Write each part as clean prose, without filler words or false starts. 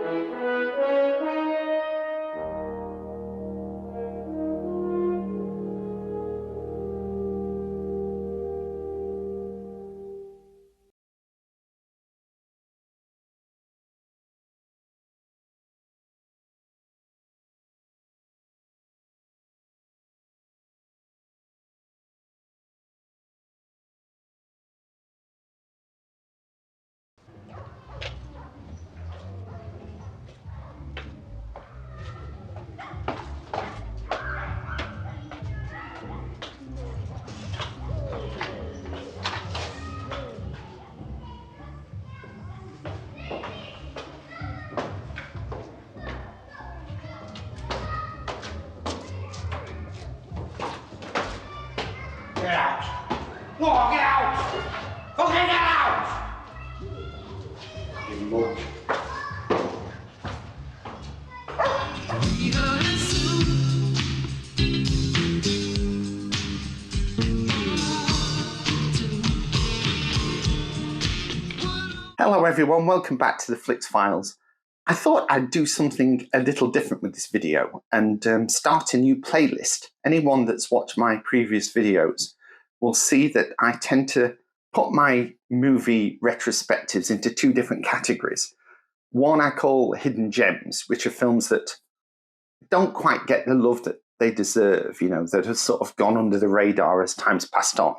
Get out! No, get out! Okay, get out! You mook. Hello everyone, welcome back to the Flix Files. I thought I'd do something a little different with this video and start a new playlist. Anyone that's watched my previous videos will see that I tend to put my movie retrospectives into two different categories. One I call hidden gems, which are films that don't quite get the love that they deserve, you know, that have sort of gone under the radar as time's passed on.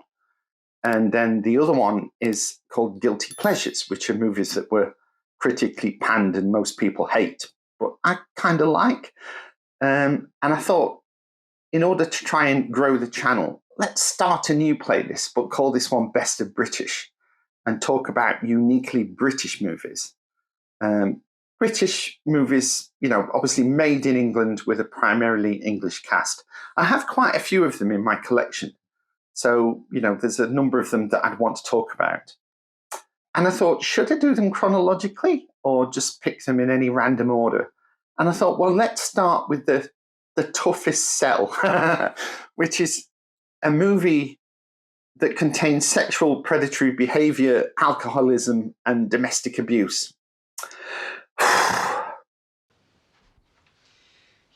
And then the other one is called guilty pleasures, which are movies that were critically panned and most people hate, but I kind of like. And I thought, in order to try and grow the channel, let's start a new playlist, but call this one Best of British, and talk about uniquely British movies. British movies, you know, obviously made in England with a primarily English cast. I have quite a few of them in my collection. So, you know, there's a number of them that I'd want to talk about. And I thought, should I do them chronologically or just pick them in any random order? And I thought, well, let's start with the toughest sell, which is a movie that contains sexual predatory behavior, alcoholism, and domestic abuse.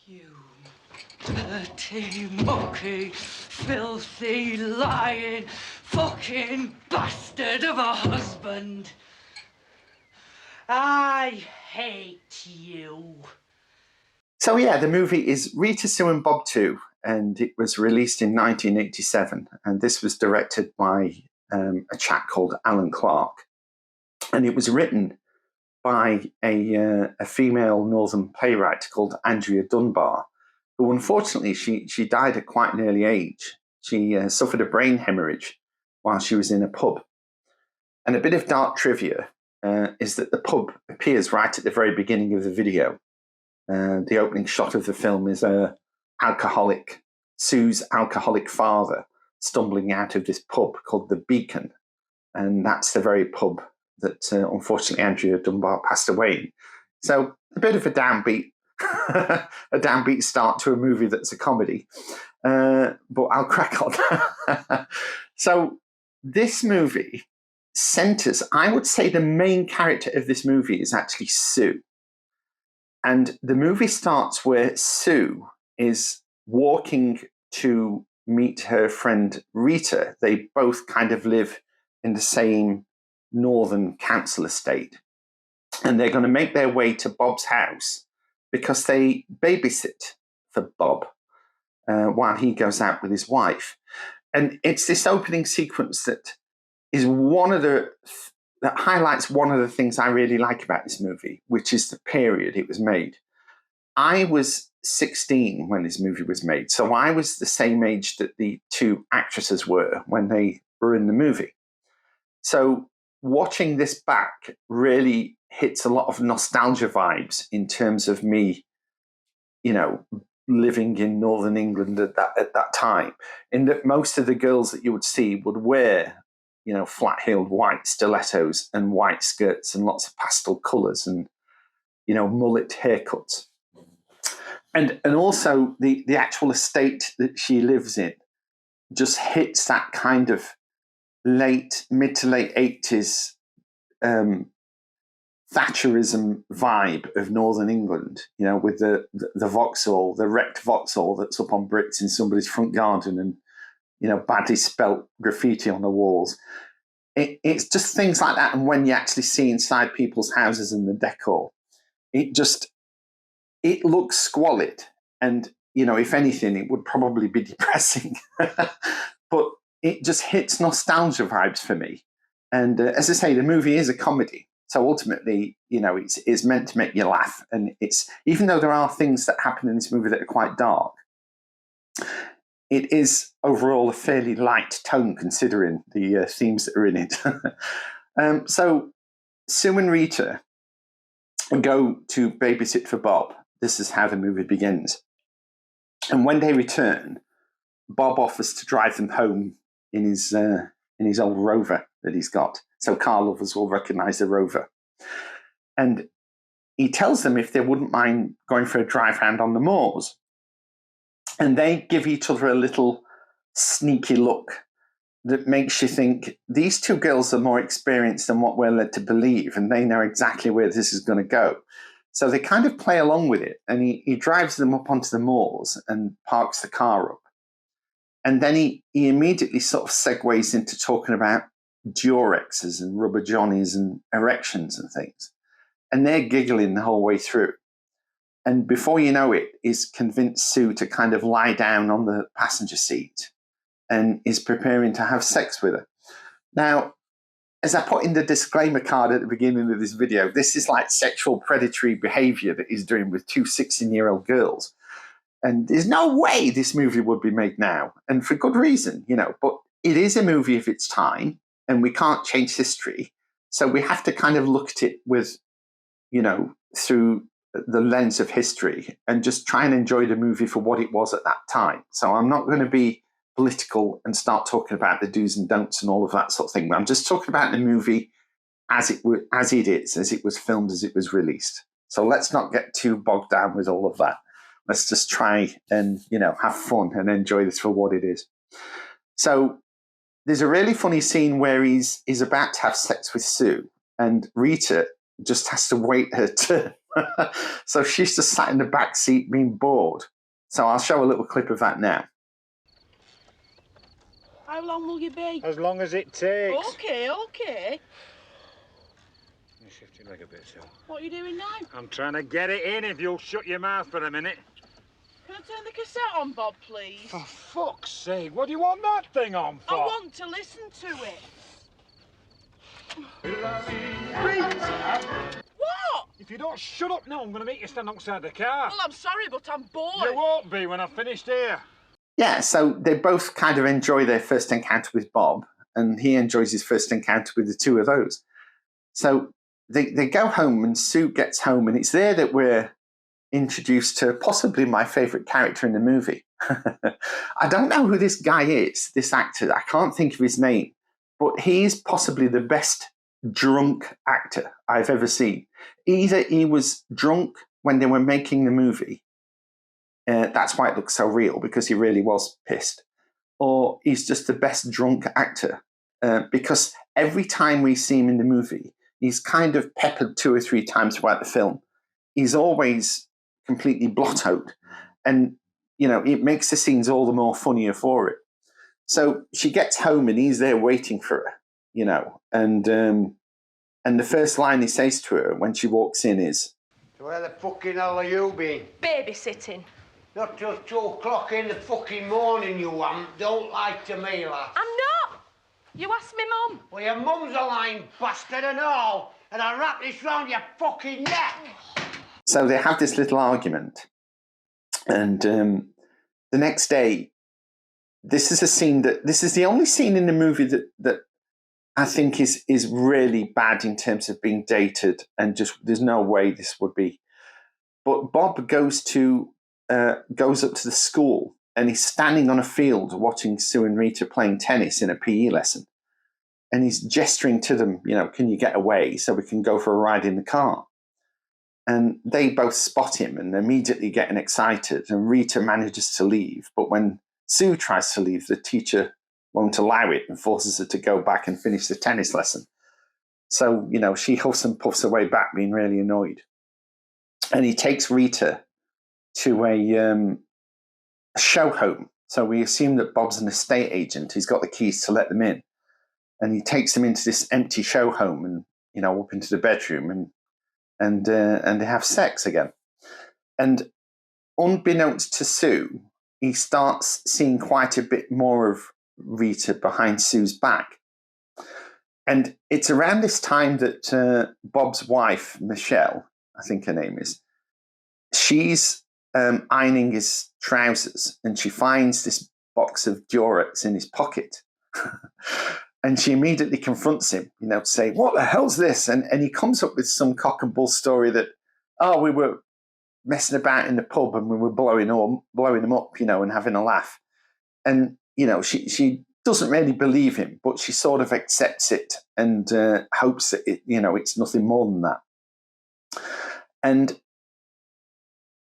You dirty, mucky, filthy, lying, fucking bastard of a husband. I hate you. So yeah, the movie is Rita, Sue and Bob 2, and it was released in 1987. And this was directed by a chap called Alan Clarke. And it was written by a female northern playwright called Andrea Dunbar, who unfortunately, she died at quite an early age. She suffered a brain hemorrhage while she was in a pub. And a bit of dark trivia is that the pub appears right at the very beginning of the video. The opening shot of the film is Sue's alcoholic father stumbling out of this pub called the Beacon. And that's the very pub that unfortunately Andrea Dunbar passed away in. So a bit of a downbeat, a downbeat start to a movie that's a comedy. But I'll crack on. So this movie centers, I would say the main character of this movie is actually Sue. And the movie starts where Sue is walking to meet her friend Rita. They both kind of live in the same northern council estate. And they're going to make their way to Bob's house because they babysit for Bob while he goes out with his wife. And it's this opening sequence that is that highlights one of the things I really like about this movie, which is the period it was made. I was 16 when this movie was made, so I was the same age that the two actresses were when they were in the movie. So watching this back really hits a lot of nostalgia vibes in terms of me, you know, living in northern England at that time, in that most of the girls that you would see would wear, you know, flat-heeled white stilettos and white skirts and lots of pastel colours and, you know, mullet haircuts. And also the actual estate that she lives in just hits that kind of mid to late 80s Thatcherism vibe of Northern England, you know, with the Vauxhall, the wrecked Vauxhall that's up on bricks in somebody's front garden and, you know, badly spelt graffiti on the walls. It's just things like that. And when you actually see inside people's houses and the decor, it looks squalid. And, you know, if anything, it would probably be depressing. But it just hits nostalgia vibes for me. And as I say, the movie is a comedy. So ultimately, you know, it's meant to make you laugh. And it's, even though there are things that happen in this movie that are quite dark, it is overall a fairly light tone considering the themes that are in it. So Sue and Rita go to babysit for Bob. This is how the movie begins. And when they return, Bob offers to drive them home in his old Rover that he's got. So car lovers will recognize the Rover. And he tells them if they wouldn't mind going for a drive round on the moors. And they give each other a little sneaky look that makes you think these two girls are more experienced than what we're led to believe, and they know exactly where this is going to go. So they kind of play along with it, and he drives them up onto the moors and parks the car up. And then he immediately sort of segues into talking about Durexes and rubber johnnies and erections and things. And they're giggling the whole way through. And before you know it, he's convinced Sue to kind of lie down on the passenger seat and is preparing to have sex with her. Now, as I put in the disclaimer card at the beginning of this video, this is like sexual predatory behavior that he's doing with two 16-year-old girls. And there's no way this movie would be made now. And for good reason, you know, but it is a movie of its time and we can't change history. So we have to kind of look at it with, you know, through the lens of history and just try and enjoy the movie for what it was at that time. So I'm not going to be political and start talking about the do's and don'ts and all of that sort of thing. But I'm just talking about the movie as it was filmed, as it was released. So let's not get too bogged down with all of that. Let's just try and, you know, have fun and enjoy this for what it is. So there's a really funny scene where he's about to have sex with Sue, and Rita just has to wait her turn. So she's just sat in the back seat being bored. So I'll show a little clip of that now. How long will you be? As long as it takes. Okay. You shift your leg a bit, Phil. What are you doing now? I'm trying to get it in if you'll shut your mouth for a minute. Can I turn the cassette on, Bob, please? For fuck's sake, what do you want that thing on for? I want to listen to it. What? If you don't shut up now, I'm going to make you stand outside the car. Well, I'm sorry, but I'm bored. You won't be when I've finished here. Yeah, so they both kind of enjoy their first encounter with Bob, and he enjoys his first encounter with the two of those. So they go home, and Sue gets home, and it's there that we're introduced to possibly my favourite character in the movie. I don't know who this guy is, this actor. I can't think of his name, but he's possibly the best drunk actor I've ever seen. Either he was drunk when they were making the movie, that's why it looks so real, because he really was pissed, or he's just the best drunk actor, because every time we see him in the movie, he's kind of peppered 2 or 3 times throughout the film. He's always completely blottoed, and you know, it makes the scenes all the more funnier for it. So she gets home and he's there waiting for her, you know, and the first line he says to her when she walks in is, "So where the fucking hell are you been? Babysitting. Not till 2 o'clock in the fucking morning, you don't lie to me, lad. I'm not. You asked me mum. Well, your mum's a lying bastard and all, and I'll wrap this round your fucking neck." So they have this little argument, and the next day, this is the only scene in the movie that I think is really bad in terms of being dated, and just there's no way this would be. But Bob goes up to the school, and he's standing on a field watching Sue and Rita playing tennis in a PE lesson, and he's gesturing to them, you know, "Can you get away so we can go for a ride in the car?" And they both spot him and immediately getting excited, and Rita manages to leave. But when Sue tries to leave, the teacher won't allow it and forces her to go back and finish the tennis lesson. So, she huffs and puffs away back, being really annoyed. And he takes Rita to a show home. So we assume that Bob's an estate agent. He's got the keys to let them in. And he takes them into this empty show home and, up into the bedroom and they have sex again. And unbeknownst to Sue, he starts seeing quite a bit more of Rita behind Sue's back. And it's around this time that Bob's wife, Michelle, I think her name is, she's ironing his trousers and she finds this box of Durex in his pocket. And she immediately confronts him, to say, what the hell's this? And he comes up with some cock and bull story that, we were messing about in the pub and we were blowing them up, and having a laugh. And, she doesn't really believe him, but she sort of accepts it and hopes that, it's nothing more than that. And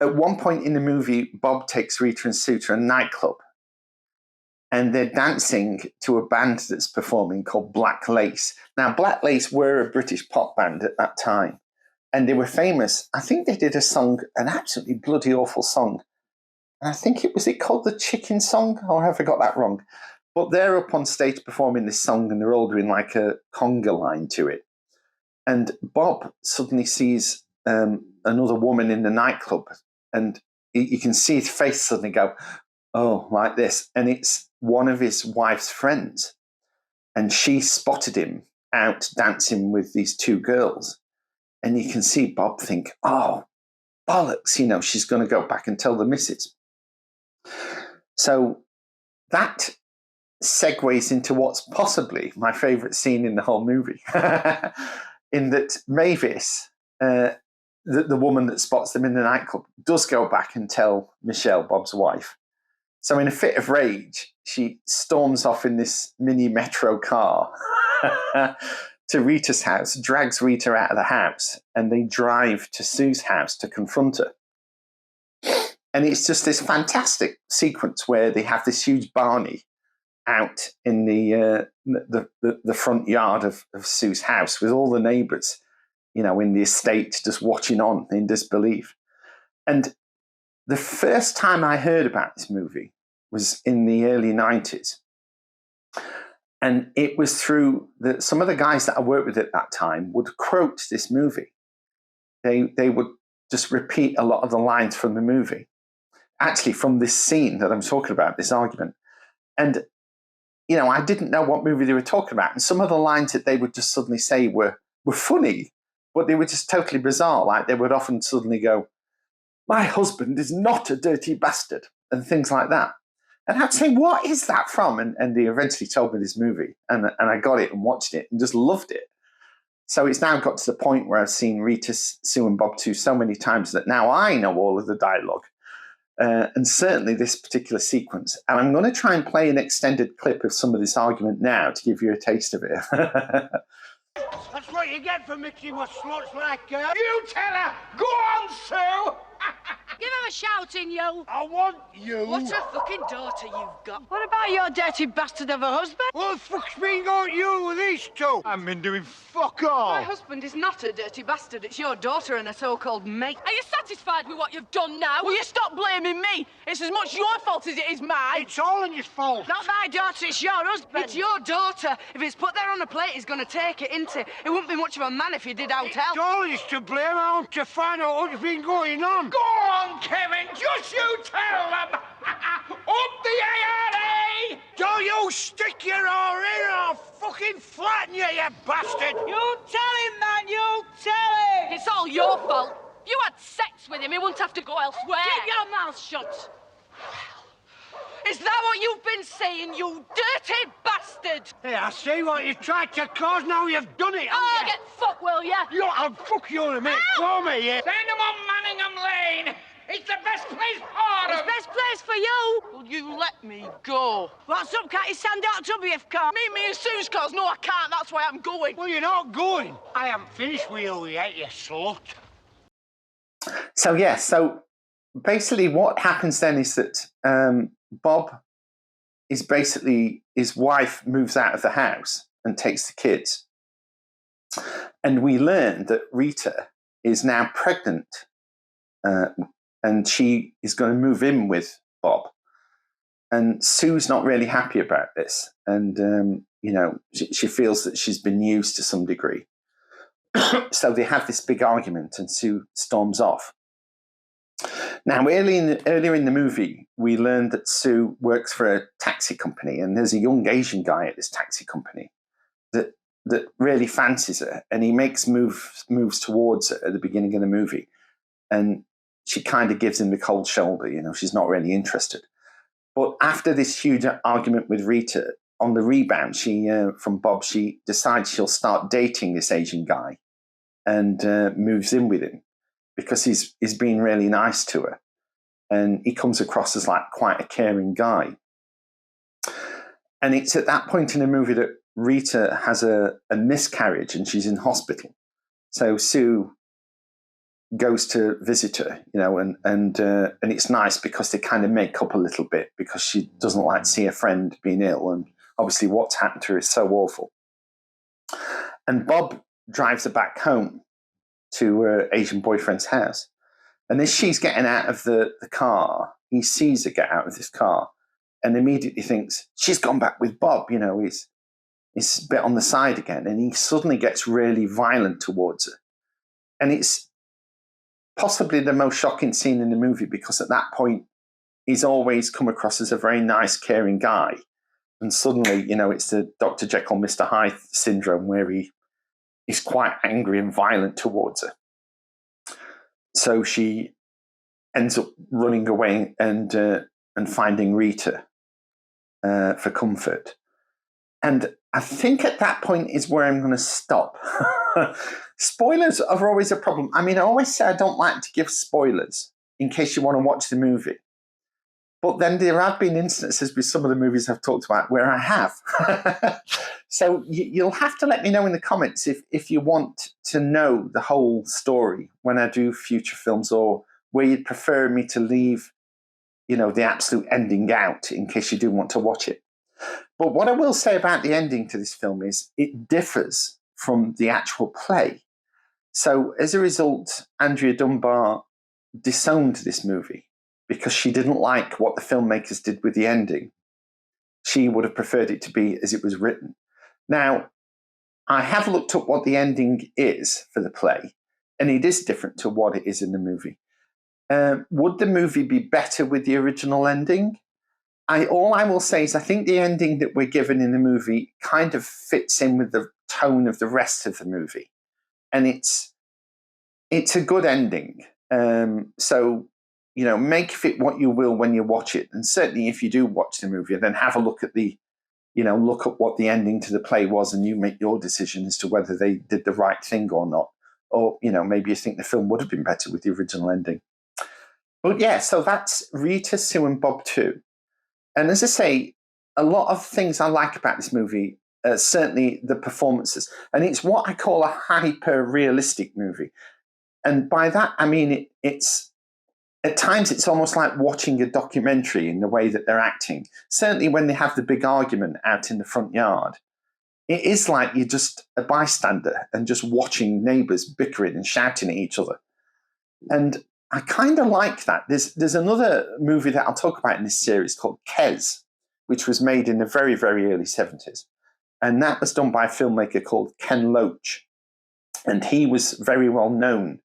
at one point in the movie, Bob takes Rita and Sue to a nightclub. And they're dancing to a band that's performing called Black Lace. Now, Black Lace were a British pop band at that time. And they were famous. I think they did a song, an absolutely bloody awful song. And I think was it called The Chicken Song? Or have I got that wrong? But they're up on stage performing this song and they're all doing like a conga line to it. And Bob suddenly sees another woman in the nightclub. And you can see his face suddenly go, oh, like this. And it's one of his wife's friends. And she spotted him out dancing with these two girls. And you can see Bob think, oh, bollocks, she's going to go back and tell the missus. So that segues into what's possibly my favourite scene in the whole movie. In that Mavis, the woman that spots them in the nightclub, does go back and tell Michelle, Bob's wife. So in a fit of rage, she storms off in this mini metro car to Rita's house, drags Rita out of the house, and they drive to Sue's house to confront her. And it's just this fantastic sequence where they have this huge Barney out in the front yard of Sue's house with all the neighbours, in the estate just watching on in disbelief. And the first time I heard about this movie was in the early 90s. And it was through some of the guys that I worked with at that time would quote this movie. They would just repeat a lot of the lines from the movie, actually from this scene that I'm talking about, this argument. And, I didn't know what movie they were talking about. And some of the lines that they would just suddenly say were funny, but they were just totally bizarre. Like they would often suddenly go, my husband is not a dirty bastard, and things like that. And I'd say, what is that from? And they eventually told me this movie, and I got it and watched it and just loved it. So it's now got to the point where I've seen Rita, Sue and Bob 2 so many times that now I know all of the dialogue, and certainly this particular sequence. And I'm going to try and play an extended clip of some of this argument now to give you a taste of it. That's what you get for mixing with sluts like her. You tell her! Go on, Sue! Give him a shouting, you. I want you. What a fucking daughter you've got. What about your dirty bastard of a husband? What the fuck's been going you with these two? I've been doing fuck all. My husband is not a dirty bastard. It's your daughter and a so-called mate. Are you satisfied with what you've done now? Will you stop blaming me? It's as much your fault as it is mine. It's all in your fault. Not my daughter, it's your husband. It's your daughter. If it's put there on a plate, he's going to take it, isn't it? It wouldn't be much of a man if he did out help. It's all is to blame. I want to find out what's been going on. Go on, Kevin. Just you tell them. Up the ARA! Don't you stick your oar in or I'll fucking flatten you, you bastard! You tell him, man, you tell him! It's all your fault. If you had sex with him, he wouldn't have to go elsewhere. Keep your mouth shut. Is that what you've been saying, you dirty bastard? Hey, I see what you tried to cause, now you've done it, Oh, haven't you? get fucked, will ya? I'll fuck you in a minute, for me, yeah? Send him on Manningham Lane. It's the best place for It's him. best place for you. Will you let me go? What's up, can't you stand out to me if car? Meet me in Sue's cars. No, I can't. That's why I'm going. Well, you're not going. I haven't finished with you yet, you slut. So basically what happens then is that Bob is basically, his wife moves out of the house and takes the kids. And we learn that Rita is now pregnant, and she is going to move in with Bob. And Sue's not really happy about this. And, she feels that she's been used to some degree. So they have this big argument and Sue storms off. Now, earlier in the movie, we learned that Sue works for a taxi company, and there's a young Asian guy at this taxi company that really fancies her, and he makes moves towards her at the beginning of the movie. And she kind of gives him the cold shoulder, she's not really interested. But after this huge argument with Rita, on the rebound, from Bob, she decides she'll start dating this Asian guy and moves in with him because he's being really nice to her. And he comes across as like quite a caring guy. And it's at that point in the movie that Rita has a miscarriage and she's in hospital. So Sue goes to visit her, and it's nice because they kind of make up a little bit because she doesn't like to see her friend being ill, and obviously what's happened to her is so awful. And Bob drives her back home to her Asian boyfriend's house. And as she's getting out of the car, he sees her get out of this car and immediately thinks, she's gone back with Bob, he's a bit on the side again. And he suddenly gets really violent towards her. And it's possibly the most shocking scene in the movie because at that point, he's always come across as a very nice, caring guy. And suddenly, it's the Dr. Jekyll, Mr. Hyde syndrome where he's quite angry and violent towards her. So she ends up running away and finding Rita for comfort. And I think at that point is where I'm going to stop. Spoilers are always a problem. I mean, I always say I don't like to give spoilers in case you want to watch the movie. But then there have been instances with some of the movies I've talked about where I have. So you'll have to let me know in the comments if you want to know the whole story when I do future films, or where you'd prefer me to leave, the absolute ending out in case you do want to watch it. But what I will say about the ending to this film is it differs from the actual play. So as a result, Andrea Dunbar disowned this movie because she didn't like what the filmmakers did with the ending. She would have preferred it to be as it was written. Now, I have looked up what the ending is for the play, and it is different to what it is in the movie. Would the movie be better with the original ending? All I will say is I think the ending that we're given in the movie kind of fits in with the tone of the rest of the movie. And it's a good ending. So, make of it what you will when you watch it. And certainly if you do watch the movie, then have a look at look at what the ending to the play was, and you make your decision as to whether they did the right thing or not. Or, maybe you think the film would have been better with the original ending. But yeah, so that's Rita, Sue and Bob 2. And as I say, a lot of things I like about this movie, certainly the performances. And it's what I call a hyper-realistic movie. And by that, I mean it's at times it's almost like watching a documentary in the way that they're acting. Certainly when they have the big argument out in the front yard, it is like you're just a bystander and just watching neighbours bickering and shouting at each other. And I kind of like that. There's another movie that I'll talk about in this series called Kes, which was made in the very, very early 70s. And that was done by a filmmaker called Ken Loach. And he was very well known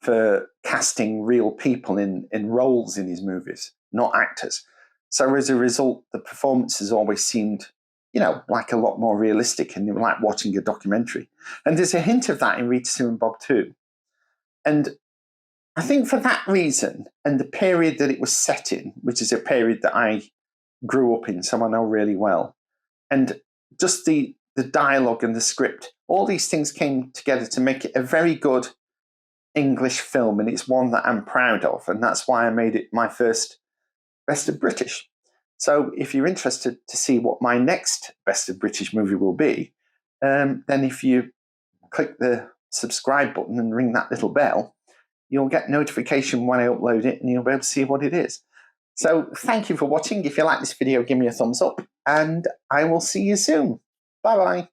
for casting real people in roles in his movies, not actors. So as a result, the performances always seemed, like a lot more realistic, and they were like watching a documentary. And there's a hint of that in Rita, Sue and Bob too. And I think for that reason, and the period that it was set in, which is a period that I grew up in, so I know really well, and just the dialogue and the script, all these things came together to make it a very good English film, and it's one that I'm proud of, and that's why I made it my first Best of British. So if you're interested to see what my next Best of British movie will be, then if you click the subscribe button and ring that little bell, you'll get notification when I upload it, and you'll be able to see what it is. So thank you for watching. If you like this video, give me a thumbs up, and I will see you soon. Bye-bye.